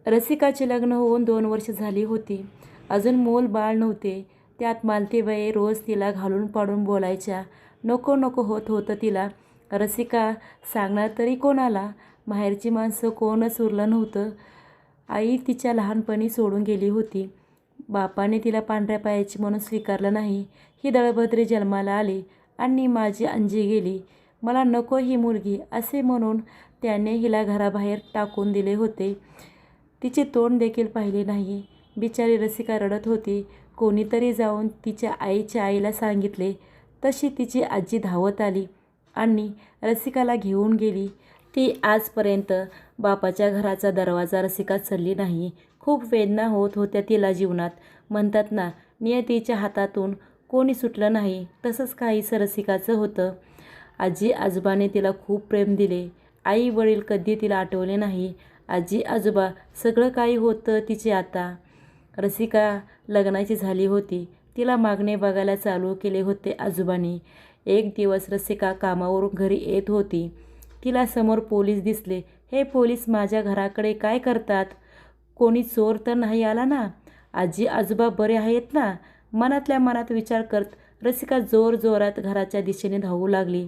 रसिकाचे लग्न होऊन 2 वर्ष झाली होती. अजून मूल बाळ नव्हते. त्यात मालतीबाई रोज तिला घालून पाडून बोलायच्या. नको नको होत होतं तिला. रसिका सांगणार तरी कोणाला? माहेरची माणसं कोणच उरलं नव्हतं. आई तिच्या लहानपणी सोडून गेली होती. बापाने तिला पांढऱ्या पायाची म्हणून स्वीकारलं नाही. ही दळभद्री जन्माला आली आणि माझी अंजी गेली. मला नको ही मुलगी असे म्हणून त्याने हिला घराबाहेर टाकून दिले होते. तिचे तोंड देखील पाहिले नाही. बिचारी रसिका रडत होती. कोणीतरी जाऊन तिच्या आईच्या आईला सांगितले. तशी तिची आजी धावत आली आणि रसिकाला घेऊन गेली. ती आजपर्यंत बापाच्या घराचा दरवाजा रसिका चढली नाही. खूप वेदना होत होत्या तिला जीवनात. म्हणतात ना, नियतीच्या हातातून कोणी सुटलं नाही, तसंच काहीसं रसिकाचं होतं. आजी आजोबाने तिला खूप प्रेम दिले. आई वडील कधी तिला आठवले नाही. आजी आजोबा सगळं काही होतं तिचे आता. रसिका लग्नाची झाली होती. तिला मागणे बघायला चालू केले होते आजोबांनी. एक दिवस रसिका कामावरून घरी येत होती. तिला समोर पोलीस दिसले. हे पोलीस माझ्या घराकडे काय करतात? कोणी चोर तर नाही आला ना? आजी आजोबा बरे आहेत ना? मनातल्या मनात विचार करत रसिका जोरजोरात घराच्या दिशेने धावू लागली.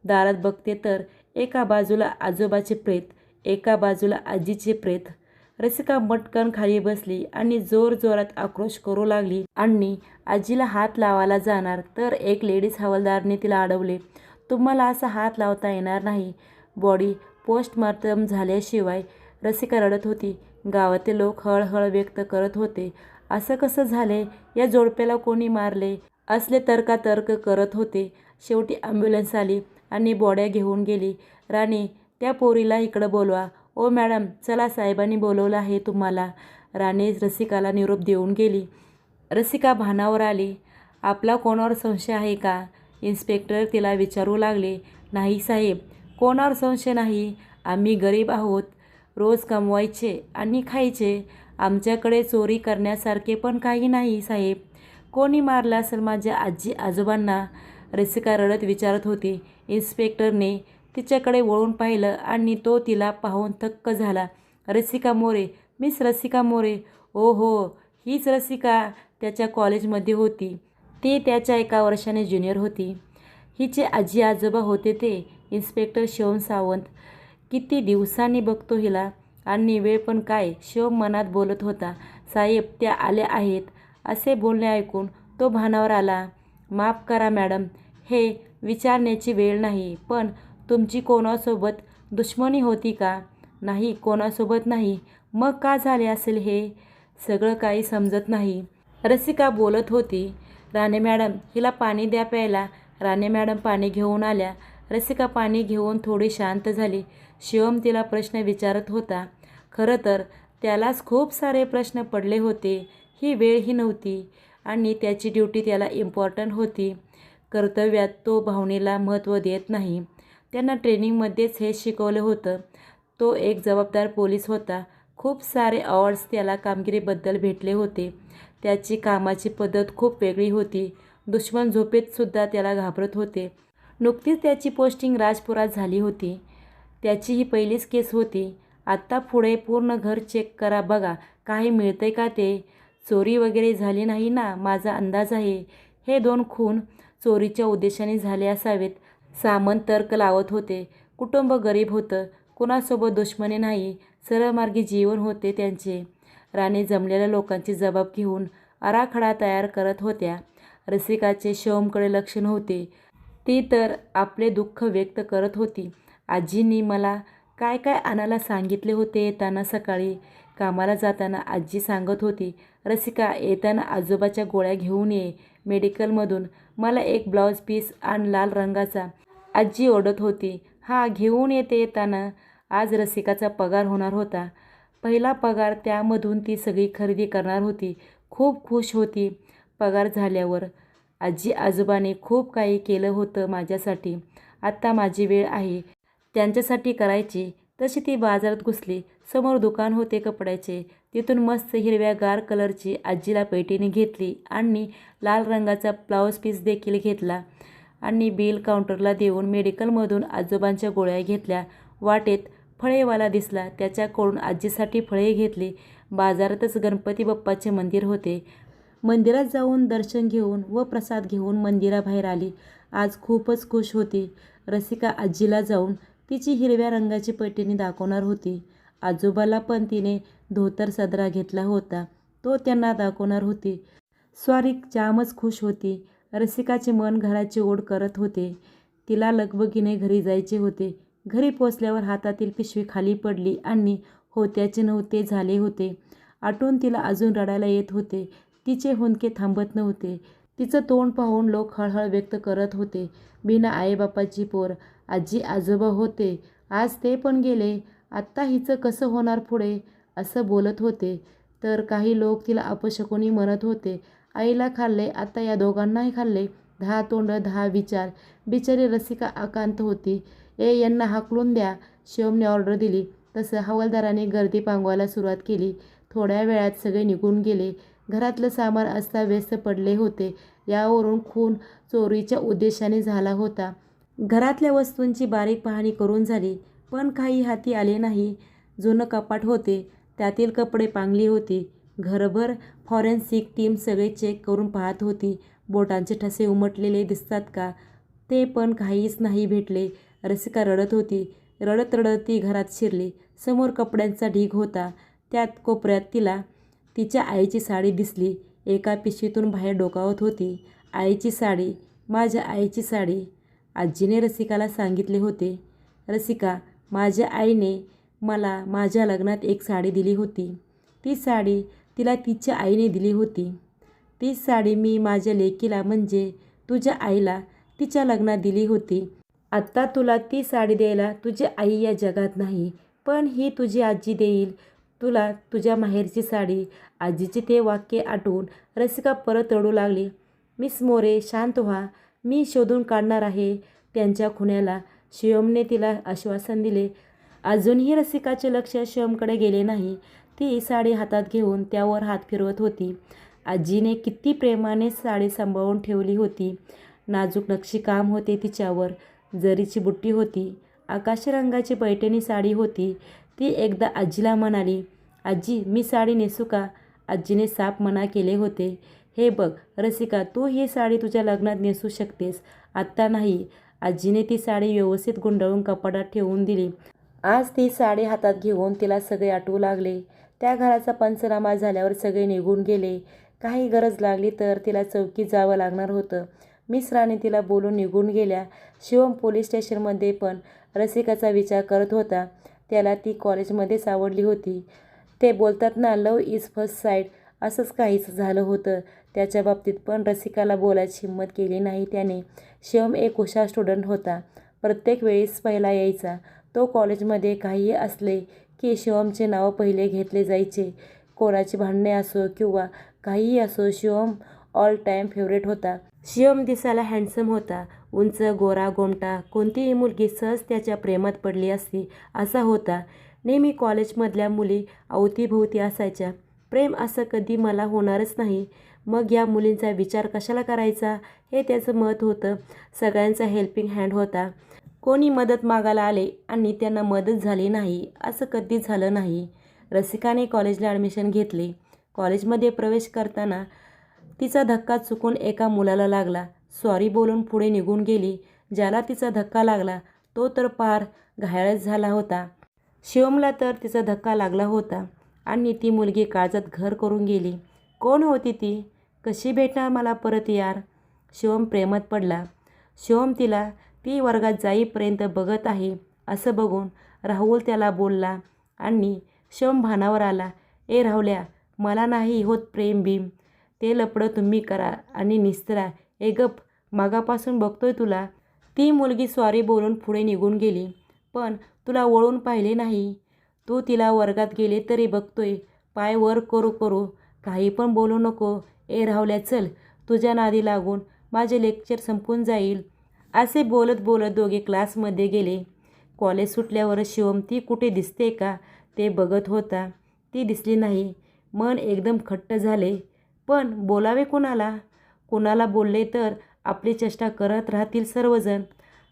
दारात बघते तर एका बाजूला आजोबाचे प्रेत, एका बाजूला आजीचे प्रेत. रसिका मटकन खाली बसली आणि जोरजोरात आक्रोश करू लागली आणि आजीला हात लावायला जाणार तर एक लेडीज हवालदारने तिला अडवले. तुम्हाला असा हात लावता येणार नाही. बॉडी पोस्टमॉर्टम झाल्याशिवाय. रसिका रडत होती. गावातील लोक हळहळ व्यक्त करत होते. असं कसं झाले? या जोडप्याला कोणी मारले? असले तर्कातर्क करत होते. शेवटी ॲम्ब्युलन्स आली आणि बॉड्या घेऊन गेली. राणी, त्या पोरीला इकडं बोलवा. ओ मॅडम, चला, साहेबांनी बोलवलं आहे तुम्हाला. राणी रसिकाला निरोप देऊन गेली. रसिका भानावर आली. आपला कोणावर संशय आहे का? इन्स्पेक्टर तिला विचारू लागले. नाही साहेब, कोणावर संशय नाही. आम्ही गरीब आहोत. रोज कमवायचे आणि खायचे. आमच्याकडे चोरी करण्यासारखे पण काही नाही साहेब. कोणी मारलं असेल माझ्या आजी आजोबांना? रसिका रडत विचारत होती. इन्स्पेक्टरने तिच्याकडे वळून पाहिलं आणि तो तिला पाहून थक्क झाला. रसिका मोरे, मिस रसिका मोरे. ओ हो, हीच रसिका त्याच्या कॉलेजमध्ये होती. ती त्याच्या 1 वर्षाने ज्युनियर होती. हिचे आजी आजोबा होते ते इन्स्पेक्टर शिवम सावंत. किती दिवसांनी बघतो हिला. आणि वेळ पण काय? शिवम मनात बोलत होता. साहेब, त्या आल्या आहेत. असे बोलणे ऐकून तो भानावर आला. माफ करा मॅडम, हे विचारण्याची वेळ नाही, पण तुमची कोणासोबत दुश्मनी होती का? नाही, कोणासोबत नाही. मग का झाले असेल हे? सगळं काही समजत नाही. रसिका बोलत होती. राणे मॅडम, हिला पाणी द्या प्यायला. राणे मॅडम पाणी घेऊन आल्या. रसिका पाणी घेऊन थोडी शांत झाली. शिवम तिला प्रश्न विचारत होता. खरं तर त्यालाच खूप सारे प्रश्न पडले होते. ही वेळ ही नव्हती आणि त्याची ड्युटी त्याला इम्पॉर्टंट होती. कर्तव्यात तो भावनेला महत्त्व देत नाही. त्यांना ट्रेनिंगमध्येच हे शिकवलं होतं. तो एक जबाबदार पोलीस होता. खूप सारे अवॉर्ड्स त्याला कामगिरीबद्दल भेटले होते. त्याची कामाची पद्धत खूप वेगळी होती. दुश्मन झोपेतसुद्धा त्याला घाबरत होते. नुकतीच त्याची पोस्टिंग राजपुरात झाली होती. त्याची ही पहिलीच केस होती. आत्ता पुढे पूर्ण घर चेक करा बघा, काही मिळतंय का ते. चोरी वगैरे झाली नाही ना? माझा अंदाज आहे हे 2 खून चोरीच्या उद्देशाने झाले असावेत. सामंत तर्क लावत होते. कुटुंब गरीब होतं. कुणासोबत दुश्मनी नाही. सरळमार्गी जीवन होते त्यांचे. राणी जमलेल्या लोकांची जबाब घेऊन आराखडा तयार करत होत्या. रसिकाचे शिवमकडे लक्ष नव्हते. ती तर आपले दुःख व्यक्त करत होती. आजींनी मला काय काय आणायला सांगितले होते येताना सकाळी. कामाला जाताना आजी सांगत होती, रसिका, येताना आजोबाच्या गोळ्या घेऊन ये मेडिकलमधून. मला एक ब्लाऊज पीस आण लाल रंगाचा. आजी ओरडत होती. हां, घेऊन येते येताना. आज रसिकाचा पगार होणार होता. पहिला पगार, त्यामधून ती सगळी खरेदी करणार होती. खूप खुश होती पगार झाल्यावर. आजी आजोबाने खूप काही केलं होतं माझ्यासाठी. आत्ता माझी वेळ आहे त्यांच्यासाठी करायची. तशी ती बाजारात घुसली. समोर दुकान होते कपड्याचे. तिथून मस्त हिरव्यागार कलरची आजीला पैठणी घेतली आणि लाल रंगाचा ब्लाऊज पीस देखील घेतला आणि बिल काउंटरला देऊन मेडिकलमधून आजोबांच्या गोळ्या घेतल्या. वाटेत फळेवाला दिसला. त्याच्याकडून आजीसाठी फळे घेतली. बाजारातच गणपती बाप्पाचे मंदिर होते. मंदिरात जाऊन दर्शन घेऊन व प्रसाद घेऊन मंदिराबाहेर आली. आज खूपच खुश होती. रसिका आजीला जाऊन तिची हिरव्या रंगाची पैठणी दाखवणार होती. आजोबाला पण तिने धोतर सदरा घेतला होता, तो त्यांना दाखवणार होती. स्वारी जामच खुश होती. रसिकाचे मन घराची ओढ करत होते. तिला लगबगीने घरी जायचे होते. घरी पोचल्यावर हातातील पिशवी खाली पडली आणि होत्याचे नव्हते झाले होते. आठवून तिला अजून रडायला येत होते. तिचे हुंदके थांबत नव्हते. तिचं तोंड पाहून लोक हळहळ व्यक्त करत होते. बिना आईबापाची पोर, आजी आजोबा होते, आज ते पण गेले. आत्ता हिचं कसं होणार पुढे, असं बोलत होते. तर काही लोक तिला अपशकुनी म्हणत होते. आईला खाल्ले, आता या दोघांनाही खाल्ले. 10 तोंड 10 विचार. बिचारी रसिका अकांत होती. यांना हाकलून द्या, शिवमने ऑर्डर दिली. तसं हवालदाराने गर्दी पांगवायला सुरुवात केली. थोड्या वेळात सगळे निघून गेले. घरातलं सामान अस्ताव्यस्त पडले होते. यावरून खून चोरीच्या उद्देशाने झाला होता. घरातल्या वस्तूंची बारीक पाहणी करून झाली, पण काही हाती आले नाही. जुनं कपाट होते, त्यातील कपडे पांगली होती. घरभर फॉरेन्सिक टीम सगळे चेक करून पाहत होती. बोटांचे ठसे उमटलेले दिसतात का, ते पण काहीच नाही भेटले. रसिका रडत होती. रडत रडत ती घरात शिरली. समोर कपड्यांचा ढीग होता. त्यात कोपऱ्यात तिला तिच्या आईची साडी दिसली. एका पिशवीतून बाहेर डोकावत होती. आईची साडी, माझ्या आईची साडी. आजीने रसिकाला सांगितले होते. रसिका, माझ्या आईने मला माझ्या लग्नात एक साडी दिली होती. ती साडी तिला तिच्या आईने दिली होती. तीच साडी मी माझ्या लेकीला म्हणजे तुझ्या आईला तिच्या लग्नात दिली होती. आत्ता तुला ती साडी द्यायला तुझी आई या जगात नाही, पण ही तुझी आजी देईल तुला तुझ्या माहेरची साडी. आजीचे ते वाक्य आठवून रसिका परत रडू लागली. मिस मोरे, शांत व्हा, मी शोधून काढणार आहे त्यांच्या खुन्याला. शिवमने तिला आश्वासन दिले. अजूनही रसिकाचे लक्ष शिवमकडे गेले नाही. ती साडी हातात घेऊन त्यावर हात फिरवत होती. आजीने किती प्रेमाने साडी सांभाळून ठेवली होती. नाजूक नक्षीकाम होते तिच्यावर. जरीची बुट्टी होती. आकाशी रंगाची पैठणी साडी होती. ती एकदा आजीला म्हणाली, आजी मी साडी नेसू का. आजीने साफ मना केले होते. हे बघ रसिका, तू ही साडी तुझ्या लग्नात नेसू शकतेस, आत्ता नाही. आजीने ती साडी व्यवस्थित गुंडाळून कपाटात ठेवून दिली. आज ती साडी हातात घेऊन तिला सगळे आठवू लागले. त्या घराचा पंचनामा झाल्यावर सगळे निघून गेले. काही गरज लागली तर तिला चौकीत जावं लागणार होतं. मिस राणे तिला बोलून निघून गेल्या. शिवम पोलीस स्टेशनमध्ये पण रसिकाचा विचार करत होता. त्याला ती कॉलेजमध्येच आवडली होती. ते बोलतात ना, लव्ह इज फर्स्ट साईट, असंच काहीच झालं होतं त्याच्या बाबतीत. पण रसिकाला बोलायची हिंमत केली नाही त्याने. शिवम एक हुशार स्टुडंट होता. प्रत्येक वेळेस पहिला यायचा. तो कॉलेजमध्ये काहीही असले की शिवमचे नाव पहिले घेतले जायचे. कोणाची भांडणे असो किंवा काहीही असो, शिवम ऑल टाईम फेवरेट होता. शिवम दिसायला हँडसम होता. उंच, गोरा, गोमटा. कोणतीही मुलगी सहज त्याच्या प्रेमात पडली असती असा होता. नेहमी कॉलेजमधल्या मुली अवतीभोवती असायच्या. प्रेम असं कधी मला होणारच नाही, मग या मुलींचा विचार कशाला करायचा, हे त्याचं मत होतं. सगळ्यांचा हेल्पिंग हँड होता. कोणी मदत मागायला आले आणि त्यांना मदत झाली नाही असं कधीच झालं नाही. रसिकाने कॉलेजला ॲडमिशन घेतले. कॉलेजमध्ये प्रवेश करताना तिचा धक्का चुकून एका मुलाला लागला. सॉरी बोलून पुढे निघून गेली. ज्याला तिचा धक्का लागला तो तर पार घायाळच झाला होता. शिवमला तर तिचा धक्का लागला होता आणि ती मुलगी काळजात घर करून गेली. कोण होती ती, कशी भेटणार मला परत यार. शिवम प्रेमात पडला. शिवम तिला ती वर्गात जाईपर्यंत बघत आहे असं बघून राहुल त्याला बोलला आणि शिवम भानावर आला. ए राहुल्या, मला नाही होत प्रेम बीम, ते लपडं तुम्ही करा आणि निस्तरा. ए गप, मागापासून बघतोय तुला. ती मुलगी सॉरी बोलून पुढे निघून गेली. पण तुला वळून पाहिले नाही. तू तिला वर्गात गेले तरी बघतोय. पाय वर करू करू काही पण बोलू नको. ए राहुल्या चल, तुझ्या नादी लागून माझे लेक्चर संपून जाईल. असे बोलत बोलत दोघे क्लासमध्ये गेले. कॉलेज सुटल्यावर शिवम ती कुठे दिसते का ते बघत होता. ती दिसली नाही. मन एकदम खट्ट झाले. पण बोलावे कुणाला. कुणाला बोलले तर आपली चेष्टा करत राहतील सर्वजण.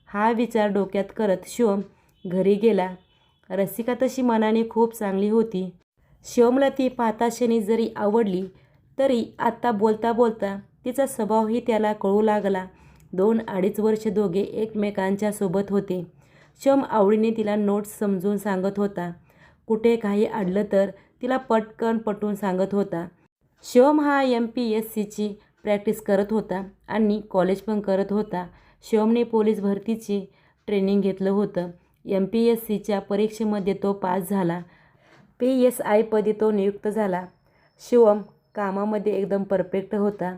हा विचार डोक्यात करत शिवम घरी गेला. रसिका तशी मनाने खूप चांगली होती. शिवमला ती पाहता क्षणी जरी आवडली तरी आत्ता बोलता बोलता तिचा स्वभावही त्याला कळू लागला. 2-2.5 वर्ष दोघे एकमेकांच्या सोबत होते. शिवम आवडीने तिला नोट्स समजून सांगत होता. कुठे काही अडलं तर तिला पटकन पटवून सांगत होता. शिवम हा MPSCची प्रॅक्टिस करत होता आणि कॉलेज पण करत होता. शिवमने पोलीस भरतीची ट्रेनिंग घेतलं होतं. MPSCच्या परीक्षेमध्ये तो पास झाला. PSI पदी तो नियुक्त झाला. शिवम कामामध्ये एकदम परफेक्ट होता.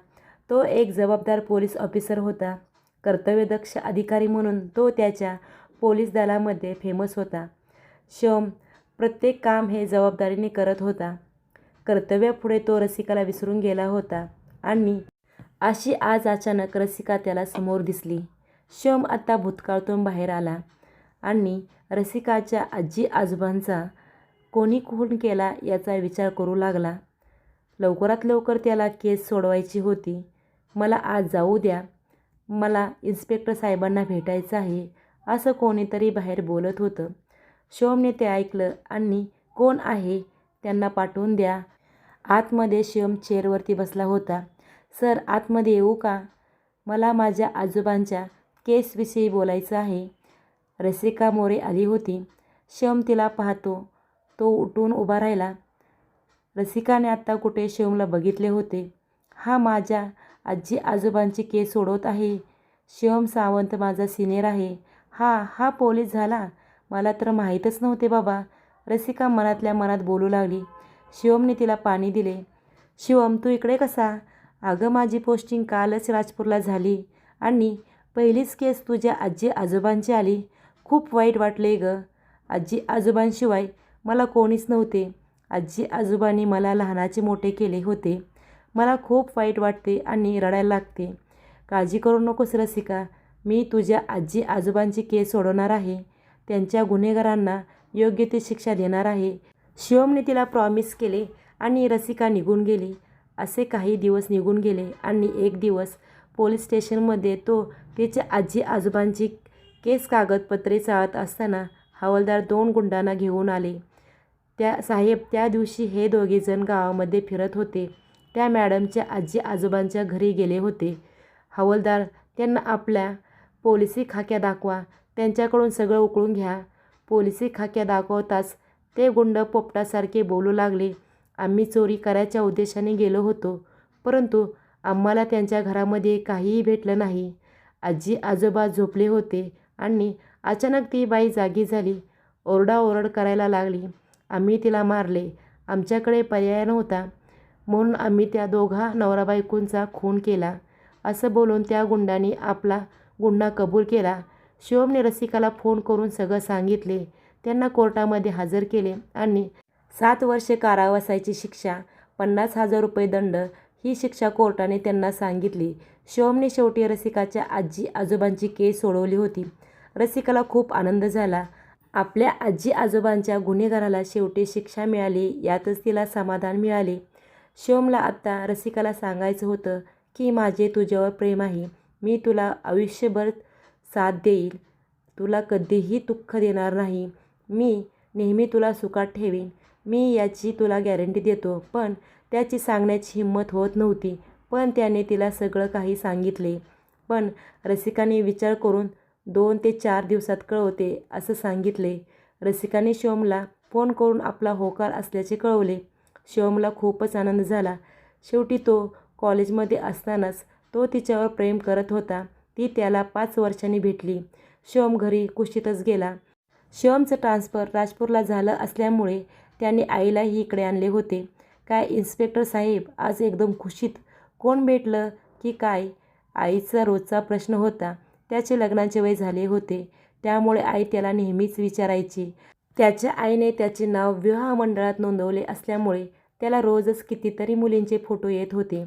तो एक जबाबदार पोलीस ऑफिसर होता. कर्तव्यदक्ष अधिकारी म्हणून तो त्याच्या पोलीस दलामध्ये फेमस होता. शिवम प्रत्येक काम हे जबाबदारीने करत होता. कर्तव्यापुढे तो रसिकाला विसरून गेला होता आणि अशी आज अचानक रसिका त्याला समोर दिसली. शिवम आता भूतकाळातून बाहेर आला आणि रसिकाच्या आजी आजोबांचा कोणी खून केला याचा विचार करू लागला. लवकरात लवकर त्याला केस सोडवायची होती. मला आज जाऊ द्या, मला इन्स्पेक्टर साहेबांना भेटायचं आहे, असं कोणीतरी बाहेर बोलत होतं. शिवमने ते ऐकलं आणि कोण आहे त्यांना पाठवून द्या. आतमध्ये शिवम चेअरवरती बसला होता. सर, आतमध्ये येऊ का? मला माझ्या आजोबांच्या केसविषयी बोलायचं आहे. रसिका मोरे आली होती. शिवम तिला पाहतो तो उठून उभा राहिला. रसिकाने आत्ता कुठे शिवमला बघितले होते. हा माझ्या आजी आजोबांची केस सोडवत आहे. शिवम सावंत माझा सिनियर आहे. हा पोलीस झाला. मला तर माहीतच नव्हते बाबा, रसिका मनातल्या मनात बोलू लागली. शिवमने तिला पाणी दिले. शिवम, तू इकडे कसा? अगं, माझी पोस्टिंग कालच राजपूरला झाली आणि पहिलीच केस तुझ्या आजी आजोबांची आली. खूप वाईट वाटले गं. आजी आजोबांशिवाय मला कोणीच नव्हते. आजी आजोबांनी मला लहानाचे मोठे केले होते. मला खूप वाईट वाटते आणि रडायला लागते. काळजी करू नकोस रसिका, मी तुझ्या आजी आजोबांची केस सोडवणार आहे. त्यांच्या गुन्हेगारांना योग्य ती शिक्षा देणार आहे. शिवमने तिला प्रॉमिस केले आणि रसिका निघून गेली. असे काही दिवस निघून गेले आणि एक दिवस पोलीस स्टेशनमध्ये तो तिच्या आजी आजोबांची केस कागदपत्रे चाळत असताना हवालदार 2 गुंडांना घेऊन आले. त्या दिवशी हे दोघेजण गावामध्ये फिरत होते. त्या मॅडमच्या आजी आजोबांच्या घरी गेले होते. हवालदार त्यांना आपल्या पोलिसी खाक्या दाखवा, त्यांच्याकडून सगळं उकळून घ्या. पोलिसी खाक्या दाखवताच ते गुंड पोपटासारखे बोलू लागले. आम्ही चोरी करायच्या उद्देशाने गेलो होतो, परंतु आम्हाला त्यांच्या घरामध्ये काहीही भेटलं नाही. आजी आजोबा झोपले होते आणि अचानक ती बाई जागी झाली. ओरडाओरड करायला लागली. आम्ही तिला मारले. आमच्याकडे पर्याय नव्हता म्हणून आम्ही त्या दोघा नवरा बायकोंचा खून केला, असं बोलून त्या गुंडांनी आपला गुन्हा कबूल केला. शिवमने रसिकाला फोन करून सगळं सांगितले. त्यांना कोर्टामध्ये हजर केले आणि 7 वर्षे कारावासाची शिक्षा, 50,000 रुपये दंड ही शिक्षा कोर्टाने त्यांना सांगितली. शिवमने शेवटी रसिकाच्या आजी आजोबांची केस सोडवली होती. रसिकाला खूप आनंद झाला. आपल्या आजी आजोबांच्या गुन्हेगाराला शेवटी शिक्षा मिळाली यातच तिला समाधान मिळाले. शिवमला आत्ता रसिकाला सांगायचं होतं की माझे तुझ्यावर प्रेम आहे. मी तुला आयुष्यभर साथ देईल. तुला कधीही दुःख देणार नाही. मी नेहमी तुला सुखात ठेवीन. मी याची तुला गॅरंटी देतो. पण त्याची सांगण्याची हिंमत होत नव्हती. पण त्याने तिला सगळं काही सांगितले. पण रसिकाने विचार करून 2 ते 4 दिवसात कळवते असं सांगितले. रसिकाने शिवमला फोन करून आपला होकार असल्याचे कळवले. शिवमला खूपच आनंद झाला. शेवटी तो कॉलेजमध्ये असतानाच तो तिच्यावर प्रेम करत होता. ती त्याला 5 वर्षांनी भेटली. शिवम घरी कुशीतच गेला. शिवमचं ट्रान्सफर राजपूरला झालं असल्यामुळे त्याने आईलाही इकडे आणले होते. काय इन्स्पेक्टर साहेब, आज एकदम खुशीत? कोण भेटलं की काय? आईचा रोजचा प्रश्न होता. त्याचे लग्नाचे वय झाले होते, त्यामुळे आई त्याला नेहमीच विचारायची. त्याच्या आईने त्याचे नाव विवाह मंडळात नोंदवले असल्यामुळे त्याला रोजच कितीतरी मुलींचे फोटो येत होते.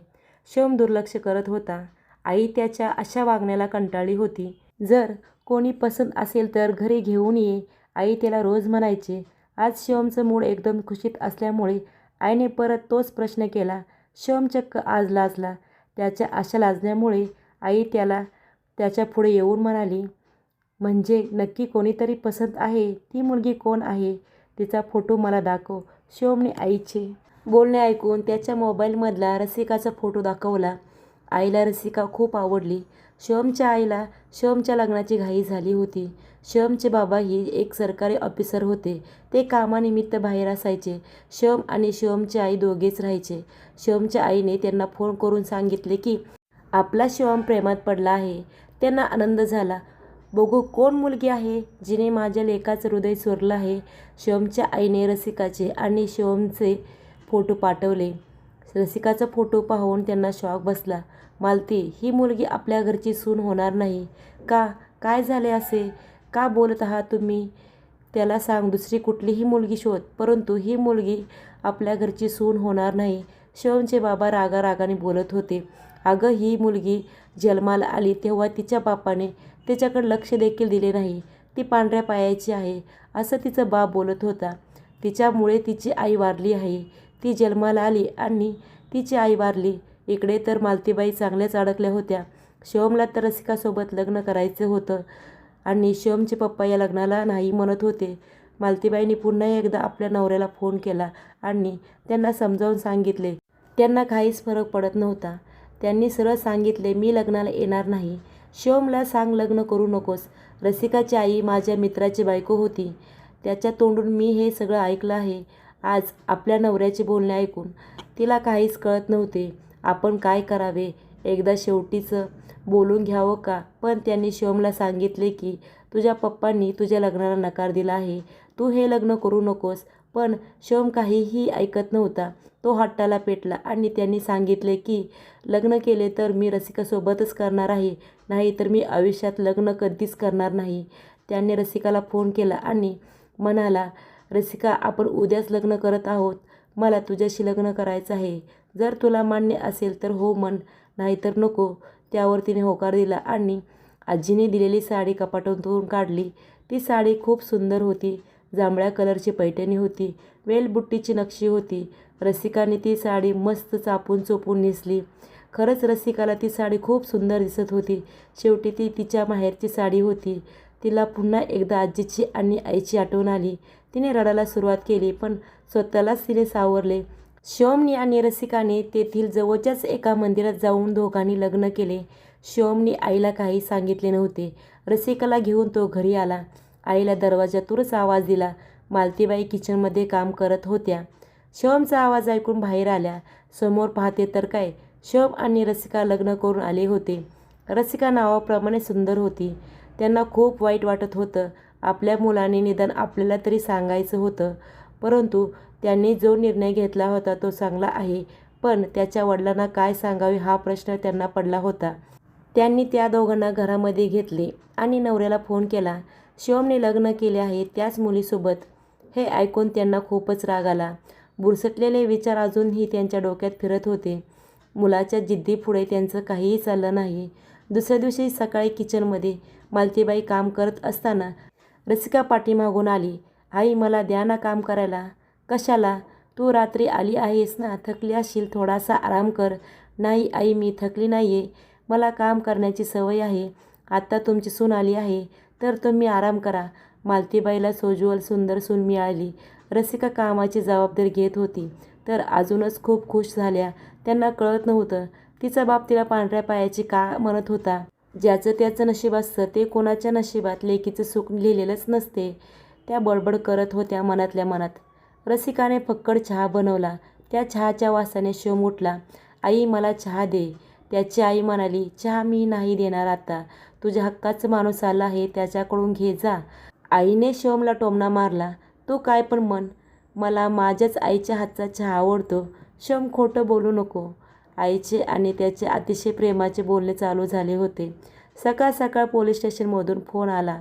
शिवम दुर्लक्ष करत होता. आई त्याच्या अशा वागण्याला कंटाळली होती. जर कोणी पसंत असेल तर घरी घेऊन ये, आई त्याला रोज म्हणायचे. आज शिवमचं मूड एकदम खुशीत असल्यामुळे आईने परत तोच प्रश्न केला. शिवम चक्क आज लाजला. त्याच्या अशा लाजण्यामुळे आई त्याला त्याच्या पुढे येऊन म्हणाली, म्हणजे नक्की कोणीतरी पसंत आहे. ती मुलगी कोण आहे? तिचा फोटो मला दाखव. शिवमने आईचे बोलणे ऐकून त्याच्या मोबाईलमधला रसिकाचा फोटो दाखवला. आईला रसिका खूप आवडली. शिवमच्या आईला शिवमच्या लग्नाची घाई झाली होती. शिवमचे बाबाही एक सरकारी ऑफिसर होते. ते कामानिमित्त बाहेर असायचे. शिवम आणि शिवमची आई दोघेच राहायचे. शिवमच्या आईने त्यांना फोन करून सांगितले की आपला शिवम प्रेमात पडला आहे. त्यांना आनंद झाला. बघू कोण मुलगी आहे जिने माझ्या लेकाचं हृदय चोरलं आहे. शिवमच्या आईने रसिकाचे आणि शिवमचे फोटो पाठवले. रसिकाचा फोटो पाहून त्यांना शॉक बसला. मालती, ही मुलगी आपल्या घरची सून होणार नाही का? काय झाले असे? का बोलत आहात तुम्ही? त्याला सांग दुसरी कुठलीही मुलगी शोध, परंतु ही मुलगी आपल्या घरची सून होणार नाही. शिवमचे बाबा रागारागाने बोलत होते. अगं, ही मुलगी जन्माला आली तेव्हा तिच्या बापाने तिच्याकडे लक्ष देखील दिले नाही. ती पांढऱ्या पायाची आहे असं तिचा बाप बोलत होता. तिच्यामुळे तिची आई वारली आहे. ती जन्माला आली आणि तिची आई वारली. इकडे तर मालतीबाई चांगल्याच अडकल्या होत्या. शिवमला तर रसिकासोबत लग्न करायचं होतं आणि शिवमचे पप्पा या लग्नाला नाही म्हणत होते. मालतीबाईंनी पुन्हा एकदा आपल्या नवऱ्याला फोन केला आणि त्यांना समजावून सांगितले. त्यांना काहीच फरक पडत नव्हता. त्यांनी सरळ सांगितले, मी लग्नाला येणार नाही. शिवमला सांग लग्न करू नकोस. रसिकाची आई माझ्या मित्राची बायको होती. त्याच्या तोंडून मी हे सगळं ऐकलं आहे. आज आपल्या नवऱ्याचे बोलणे ऐकून तिला काहीच कळत नव्हते. आपण काय करावे? एकदा शेवटीचं बोलून घ्यावं का? पण त्यांनी शिवमला सांगितले की तुझ्या पप्पांनी तुझ्या लग्नाला नकार दिला आहे. तू हे लग्न करू नकोस. पण शिवम काहीही ऐकत नव्हता. तो हट्टाला पेटला आणि त्यांनी सांगितले की लग्न केले तर मी रसिकासोबतच करणार आहे, नाही तर मी आयुष्यात लग्न कधीच करणार नाही. त्यांनी रसिकाला फोन केला आणि म्हणाला, रसिका, आपण उद्याच लग्न करत आहोत. मला तुझ्याशी लग्न करायचं आहे. जर तुला मान्य असेल तर हो म्हण, नाहीतर नको. त्यावर तिने होकार दिला आणि आजीने दिलेली साडी कपाटातून काढली. ती साडी खूप सुंदर होती. जांभळ्या कलरची पैठणी होती. वेलबुट्टीची नक्षी होती. रसिकाने ती साडी मस्त चापून चोपून नेसली. खरंच रसिकाला ती साडी खूप सुंदर दिसत होती. शेवटी ती तिच्या माहेरची साडी होती. तिला पुन्हा एकदा आजीची आणि आईची आठवण आली. तिने रडायला सुरुवात केली, पण स्वतःलाच तिने सावरले. शिवमनी आणि रसिकाने तेथील जवळच्याच एका मंदिरात जाऊन दोघांनी लग्न केले. शिवमनी आईला काही सांगितले नव्हते. रसिकाला घेऊन तो घरी आला. आईला दरवाजातूनच आवाज दिला. मालतीबाई किचनमध्ये काम करत होत्या. शिवमचा आवाज ऐकून बाहेर आल्या. समोर पाहते तर काय, शिवम आणि रसिका लग्न करून आले होते. रसिका नावाप्रमाणे सुंदर होती. त्यांना खूप वाईट वाटत होतं. आपल्या मुलाने निदान आपल्याला तरी सांगायचं होतं. परंतु त्यांनी जो निर्णय घेतला होता तो चांगला आहे, पण त्याच्या वडिलांना काय सांगावे हा प्रश्न त्यांना पडला होता. त्यांनी त्या दोघांना घरामध्ये घेतले आणि नवऱ्याला फोन केला. शिवमने लग्न केले आहे त्याच मुलीसोबत. हे ऐकून त्यांना खूपच राग आला. बुरसटलेले विचार अजूनही त्यांच्या डोक्यात फिरत होते. मुलाच्या जिद्दीपुढे त्यांचं काहीही चाललं नाही. दुसऱ्या दिवशी सकाळी किचनमध्ये मालतीबाई काम करत असताना रसिका पाठीमागून आली. आई, मला द्या ना काम करायला. कशाला? तू रात्री आली आहेस ना, थकली असशील, थोडासा आराम कर. नाही आई, मी थकली नाही आहे. मला काम करण्याची सवय आहे. आत्ता तुमची सून आली आहे तर तुम्ही आराम करा. मालतीबाईला सोज्वल सुंदर सून मिळाली. रसिका कामाची जबाबदारी घेत होती तर अजूनच खूप खुश झाल्या. त्यांना कळत नव्हतं तिचा बाप तिला पांढऱ्या पायाची का म्हणत होता. ज्याचं त्याचं नशीब असतं, ते कोणाच्या नशिबात लेकीचं सुख लिहिलेलंच नसते. त्या बडबड करत होत्या मनातल्या मनात. रसिकाने फक्कड चहा बनवला. त्या चहाच्या वासाने शिवम उठला. आई, मला चहा दे. त्याची आई म्हणाली, चहा मी नाही देणार आता. तुझ्या हक्काचा माणूस आला आहे, त्याच्याकडून घे जा. आईने शिवमला टोमणा मारला. तू काय पण म्हण, मला माझ्याच आईच्या हातचा चहा आवडतो. शिवम, खोटं बोलू नको. आईचे आणि त्याचे अतिशय प्रेमाचे बोलणे चालू झाले होते. सकाळ सकाळ पोलीस स्टेशनमधून फोन आला.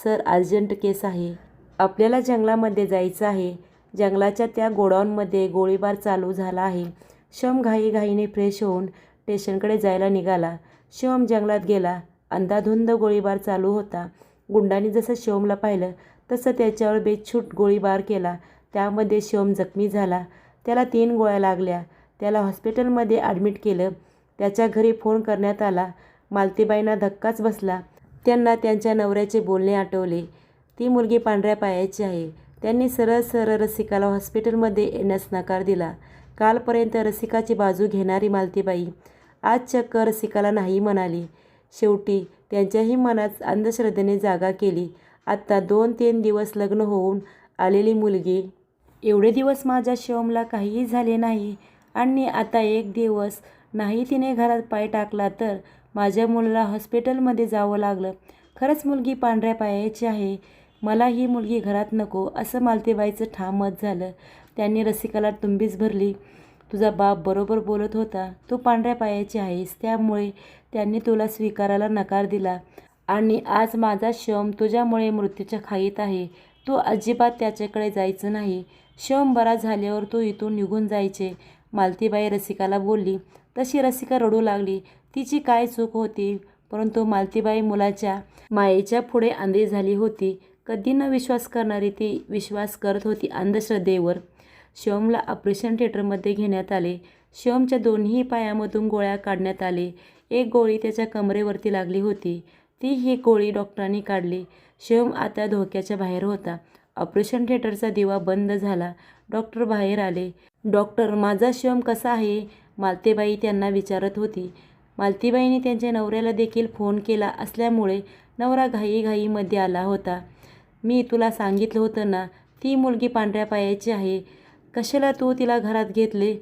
सर, अर्जंट केस आहे. आपल्याला जंगलामध्ये जायचं आहे. जंगलाच्या त्या गोडाऊनमध्ये गोळीबार चालू झाला आहे. शिवम घाईघाईने फ्रेश होऊन स्टेशनकडे जायला निघाला. शिवम जंगलात गेला. अंधाधुंद गोळीबार चालू होता. गुंडांनी जसं शिवमला पाहिलं तसं त्याच्यावर बेछूट गोळीबार केला. त्यामध्ये शिवम जखमी झाला. त्याला 3 गोळ्या लागल्या. त्याला हॉस्पिटलमध्ये ॲडमिट केलं. त्याच्या घरी फोन करण्यात आला. मालतीबाईंना धक्काच बसला. आत्यांना त्यांच्या नवऱ्याचे बोलणे आठवले. ती मुलगी पांढऱ्या पायाची आहे. त्यांनी सरळ सरळ रसिकाला हॉस्पिटलमध्ये येण्यास नकार दिला. कालपर्यंत रसिकाची बाजू घेणारी मालतीबाई आज चक्क रसिकाला नाही म्हणाली. शेवटी त्यांच्याही मनात अंधश्रद्धेने जागा केली. आत्ता 2-3 दिवस लग्न होऊन आलेली मुलगी, एवढे दिवस माझ्या शिवमला काहीही झाले नाही आणि आता 1 दिवस नाही तिने घरात पाय टाकला तर माझ्या मुलाला हॉस्पिटलमध्ये जावं लागलं. खरंच मुलगी पांढऱ्या पायाची आहे. मला ही मुलगी घरात नको, असं मालतीबाईचं ठाम मत झालं. त्यांनी रसिकाला तुंबीच भरली. तुझा बाप बरोबर बोलत होता. तू पांढऱ्या पायाची आहेस, त्यामुळे त्यांनी तुला स्वीकारायला नकार दिला आणि आज माझा शिवम तुझ्यामुळे मृत्यूच्या खाईत आहे. तू अजिबात त्याच्याकडे जायचं नाही. शिवम बरा झाल्यावर तू इथून निघून जायचे, मालतीबाई रसिकाला बोलली. तशी रसिका रडू लागली. तिची काय चूक होती, परंतु मालतीबाई मुलाच्या मायेच्या पुढे अंधी झाली होती. कधी न विश्वास करणारी ती विश्वास करत होती अंधश्रद्धेवर. शिवमला ऑपरेशन थिएटरमध्ये घेण्यात आले. शिवमच्या दोन्ही पायामधून गोळ्या काढण्यात आले. एक गोळी त्याच्या कमरेवरती लागली होती. ही गोळी डॉक्टरांनी काढली. शिवम आता धोक्याच्या बाहेर होता. ऑपरेशन थिएटरचा दिवा बंद झाला. डॉक्टर बाहेर आले. डॉक्टर, माझा शिवम कसा आहे, मालतीबाई त्यांना विचारत होती. मालतीबाईंनी त्यांच्या नवऱ्याला देखील फोन केला असल्यामुळे नवरा घाईघाईमध्ये आला होता. मी तुला सांगितलं होतं ना, ती मुलगी पांढऱ्या पायाची आहे. कशाला तू तिला घरात घेतले?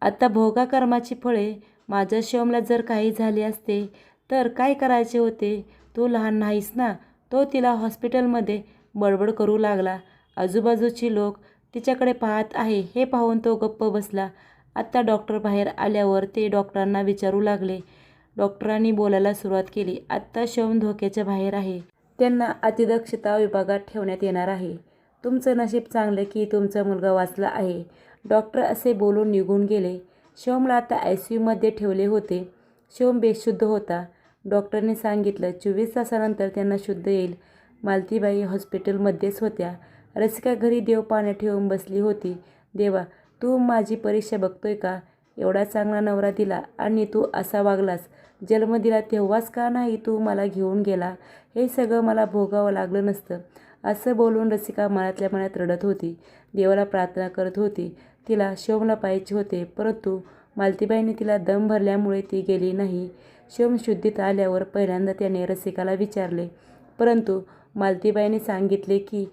आता भोगा कर्माची फळे. माझ्या शिवमला जर काही झाले असते तर काय करायचे होते? तू लहान नाहीस ना. तो तिला हॉस्पिटलमध्ये बडबड करू लागला. आजूबाजूची लोक तिच्याकडे पाहत आहे हे पाहून तो गप्प बसला. आत्ता डॉक्टर बाहेर आल्यावर ते डॉक्टरांना विचारू लागले. डॉक्टरांनी बोलायला सुरुवात केली. आत्ता शिवम धोक्याच्या बाहेर आहे. त्यांना अतिदक्षता विभागात ठेवण्यात येणार आहे. तुमचं नशीब चांगलं की तुमचा मुलगा वाचला आहे. डॉक्टर असे बोलून निघून गेले. शिवमला आता ICUमध्ये ठेवले होते. शिवम बेशुद्ध होता. डॉक्टरने सांगितलं 24 तासानंतर त्यांना शुद्ध येईल. मालतीबाई हॉस्पिटलमध्येच होत्या. रसिका घरी देव पाण्यात ठेवून बसली होती. देवा, तू माझी परीक्षा बघतोय का? एवढा चांगला नवरा दिला आणि तू असा वागलास. जन्म दिला तेव्हाच का नाही तू मला घेऊन गेला? हे सगळं मला भोगावं लागलं नसतं. असं बोलून रसिका मनातल्या मनात रडत होती. देवाला प्रार्थना करत होती. तिला शिवमला पाहायचे होते, परंतु मालतीबाईंनी तिला दम भरल्यामुळे ती गेली नाही. शिवम शुद्धीत आल्यावर पहिल्यांदा त्याने रसिकाला विचारले, परंतु मालतीबाईंनी सांगितले की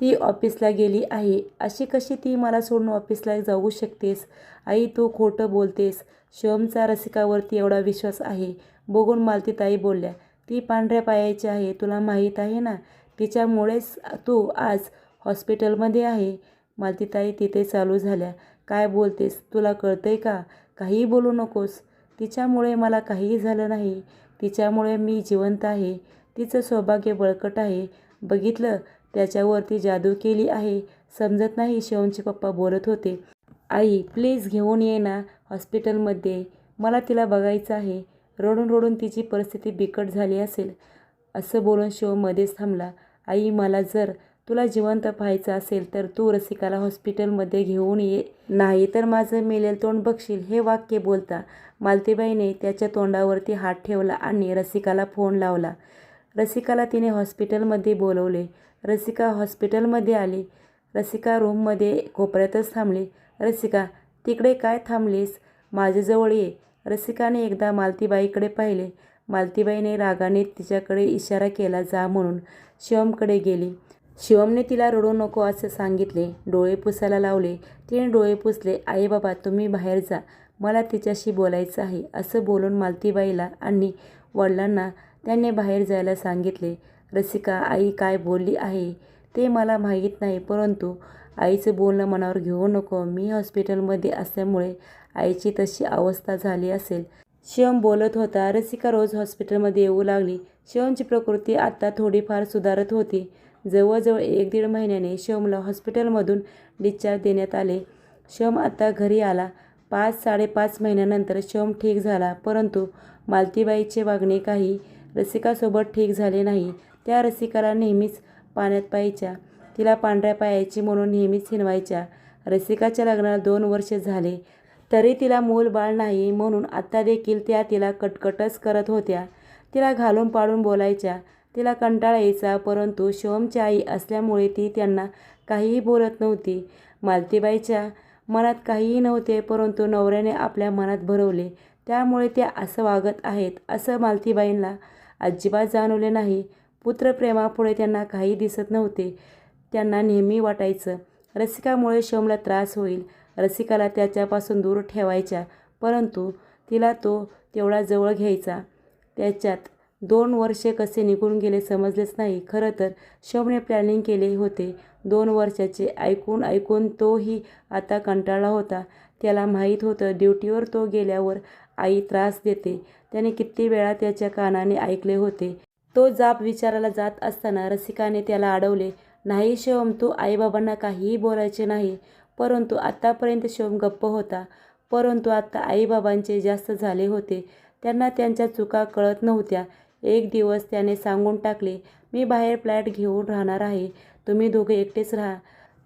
ती ऑफिसला गेली आहे. अशी कशी ती मला सोडून ऑफिसला जाऊ शकतेस? आई, तू खोटं बोलतेस. शिवमचा रसिकावरती एवढा विश्वास आहे बघून मालतीताई बोलल्या. ती पांढऱ्या पायाची आहे, तुला माहीत आहे ना. तिच्यामुळेच तू आज हॉस्पिटलमध्ये आहे. मालतीताई तिथे चालू झाल्या. काय बोलतेस? तुला कळतंय का? काहीही बोलू नकोस. तिच्यामुळे मला काहीही झालं नाही. तिच्यामुळे मी जिवंत आहे. तिचं सौभाग्य बळकट आहे. बघितलं, त्याच्यावरती जादू केली आहे. समजत नाही, शिवमचे पप्पा बोलत होते. आई, प्लीज घेऊन ये ना हॉस्पिटलमध्ये. मला तिला बघायचं आहे. रडून रडून तिची परिस्थिती बिकट झाली असेल. असं बोलून शिवम मध्येच थांबला. आई, मला जर तुला जिवंत पाहायचं असेल तर तू रसिकाला हॉस्पिटलमध्ये घेऊन ये, नाही तर माझं मेलेल तोंड बघशील. हे वाक्य बोलता मालतीबाईने त्याच्या तोंडावरती हात ठेवला आणि रसिकाला फोन लावला. रसिकाला तिने हॉस्पिटलमध्ये बोलवले. रसिका हॉस्पिटलमध्ये आली. रसिका रूममध्ये कोपऱ्यातच थांबली. रसिका, तिकडे काय थांबलीस? माझ्याजवळ ये. रसिकाने एकदा मालतीबाईकडे पाहिले. मालतीबाईने रागाने तिच्याकडे इशारा केला जा म्हणून. शिवमकडे गेली. शिवमने तिला रडू नको असं सांगितले. डोळे पुसायला लावले. तिने डोळे पुसले. आई बाबा, तुम्ही बाहेर जा, मला तिच्याशी बोलायचं आहे, असं बोलून मालतीबाईला आणि वडिलांना त्यांनी बाहेर जायला सांगितले. रसिका, आई काय बोलली आहे ते मला माहीत नाही, परंतु आईचं बोलणं मनावर घेऊ नको. मी हॉस्पिटलमध्ये असल्यामुळे आईची तशी अवस्था झाली असेल. शिवम बोलत होता. रसिका रोज हॉस्पिटलमध्ये येऊ लागली. शिवमची प्रकृती आता थोडीफार सुधारत होती. जवळजवळ 1-1.5 महिन्याने शिवमला हॉस्पिटलमधून डिस्चार्ज देण्यात आले. शिवम आता घरी आला. 5-5.5 महिन्यानंतर शिवम ठीक झाला, परंतु मालतीबाईचे वागणे काही रसिकासोबत ठीक झाले नाही. त्या रसिकाला नेहमीच पाण्यात पाहायच्या. तिला पांढऱ्या पायाची म्हणून नेहमीच हिणवायच्या. रसिकाच्या लग्नाला 2 वर्षे झाले तरी तिला मूलबाळ नाही म्हणून आता देखील त्या तिला कटकटच करत होत्या. तिला घालून पाडून बोलायच्या. तिला कंटाळा यायचा, परंतु शिवमची आई असल्यामुळे ती त्यांना काहीही बोलत नव्हती. मालतीबाईच्या मनात काहीही नव्हते, परंतु नवऱ्याने आपल्या मनात भरवले, त्यामुळे ते असं वागत आहेत असं मालतीबाईंना अजिबात जाणवले नाही. पुत्रप्रेमापुढे त्यांना काही दिसत नव्हते. त्यांना नेहमी वाटायचं रसिकामुळे शिवमला त्रास होईल, रसिकाला त्याच्यापासून दूर ठेवायच्या, परंतु तिला तो तेवढा जवळ घ्यायचा. त्याच्यात 2 वर्षे कसे निघून गेले समजलेच नाही. खरं तर शिवमने प्लॅनिंग केले होते 2 वर्षाचे. ऐकून ऐकून तोही आता कंटाळला होता. त्याला माहीत होतं ड्युटीवर तो गेल्यावर आई त्रास देते. त्याने किती वेळा त्याच्या कानाने ऐकले होते. तो जाब विचारायला जात असताना रसिकाने त्याला अडवले. नाही शिवम, तू आईबाबांना काहीही बोलायचे नाही. परंतु आत्तापर्यंत शिवम गप्प होता, परंतु आता आईबाबांचे जास्त झाले होते. त्यांना त्यांच्या चुका कळत नव्हत्या. एक दिवस त्याने सांगून टाकले, मी बाहेर फ्लॅट घेऊन राहणार आहे, तुम्ही दोघे एकटेच राहा.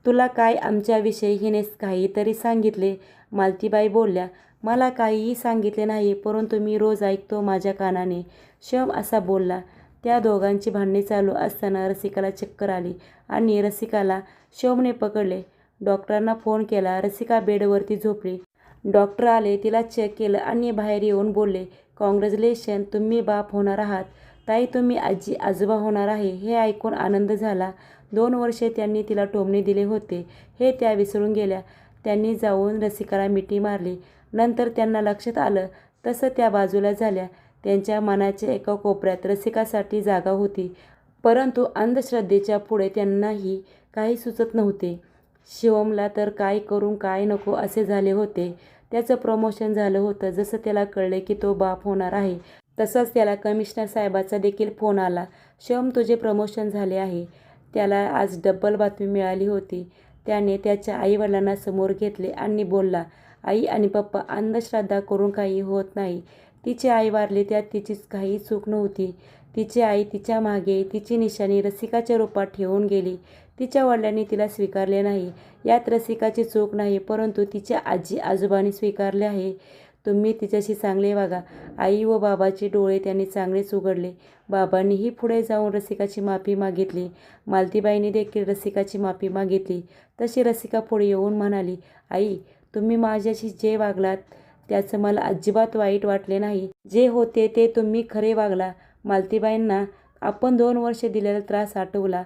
तुला काय आमच्याविषयी हिने काहीतरी सांगितले? मालतीबाई बोलल्या, मला काहीही सांगितले नाही, परंतु मी रोज ऐकतो माझ्या कानाने, शिवम असा बोलला. त्या दोघांची भांडणे चालू असताना रसिकाला चक्कर आली आणि रसिकाला शिवमने पकडले. डॉक्टरांना फोन केला. रसिका बेडवरती झोपली. डॉक्टर आले, तिला चेक केलं आणि बाहेर येऊन बोलले, कॉंग्रॅच्युलेशन, तुम्ही बाप होणार आहात. ताई, तुम्ही आजी आजोबा होणार आहे. हे ऐकून आनंद झाला. 2 वर्षे त्यांनी तिला टोमणे दिले होते हे त्या विसरून गेल्या. त्यांनी जाऊन रसिकाला मिठी मारली. नंतर त्यांना लक्षात आलं तसं त्या बाजूला झाल्या. त्यांच्या मनाच्या एका कोपऱ्यात रसिकासाठी जागा होती, परंतु अंधश्रद्धेच्या पुढे त्यांनाही काही सुचत नव्हते. शिवमला तर काय करू काय नको असे झाले होते. त्याचं प्रमोशन झालं होतं. जसं त्याला कळले की तो बाप होणार आहे, तसंच त्याला कमिशनर साहेबाचा देखील फोन आला, शिवम, तुझे प्रमोशन झाले आहे. त्याला आज डबल बातमी मिळाली होती. त्याने त्याच्या आईवडिलांना समोर घेतले आणि बोलला, आई आणि पप्पा, अंधश्रद्धा करून काही होत नाही. तिची आई वारली, त्यात तिची काही चूक नव्हती. तिची आई तिच्या मागे तिची निशाणी रसिकाच्या रूपात ठेवून गेली. तिच्या वडिलांनी तिला स्वीकारले नाही, यात रसिकाची चूक नाही, परंतु तिच्या आजी आजोबांनी स्वीकारले आहे. तुम्ही तिच्याशी चांगले वागा. आई व बाबाचे डोळे त्यांनी चांगलेच उघडले. बाबांनीही पुढे जाऊन रसिकाची माफी मागितली. मालतीबाईंनी देखील रसिकाची माफी मागितली. तशी रसिका पुढे येऊन म्हणाली, आई, तुम्ही माझ्याशी जे वागलात त्याचं मला अजिबात वाईट वाटले नाही. जे होते ते तुम्ही खरे वागला. मालतीबाईंना आपण 2 वर्षे दिलेला त्रास आठवला.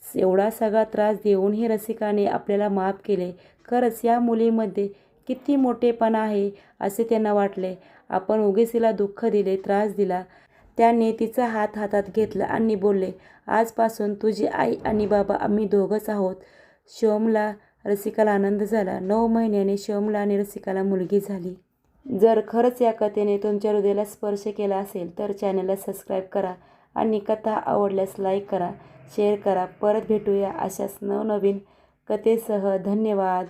एवढा सगळा त्रास देऊनही रसिकाने आपल्याला माफ केले. खरंच या मुलीमध्ये किती मोठेपणा आहे असे त्यांना वाटले. आपण उगीच तिला दुःख दिले, त्रास दिला. त्याने तिचा हात हातात घेतला आणि बोलले, आजपासून तुझी आई आणि बाबा आम्ही दोघंच आहोत. शिवमला रसिकाला आनंद झाला. 9 महिन्याने शिवमला आणि रसिकाला मुलगी झाली. जर खरंच या कथेने तुमच्या हृदयाला स्पर्श केला असेल तर चॅनलला सबस्क्राईब करा आणि कथा आवडल्यास लाईक करा, शेअर करा. परत भेटूया अशाच नवनवीन कथेसह. धन्यवाद.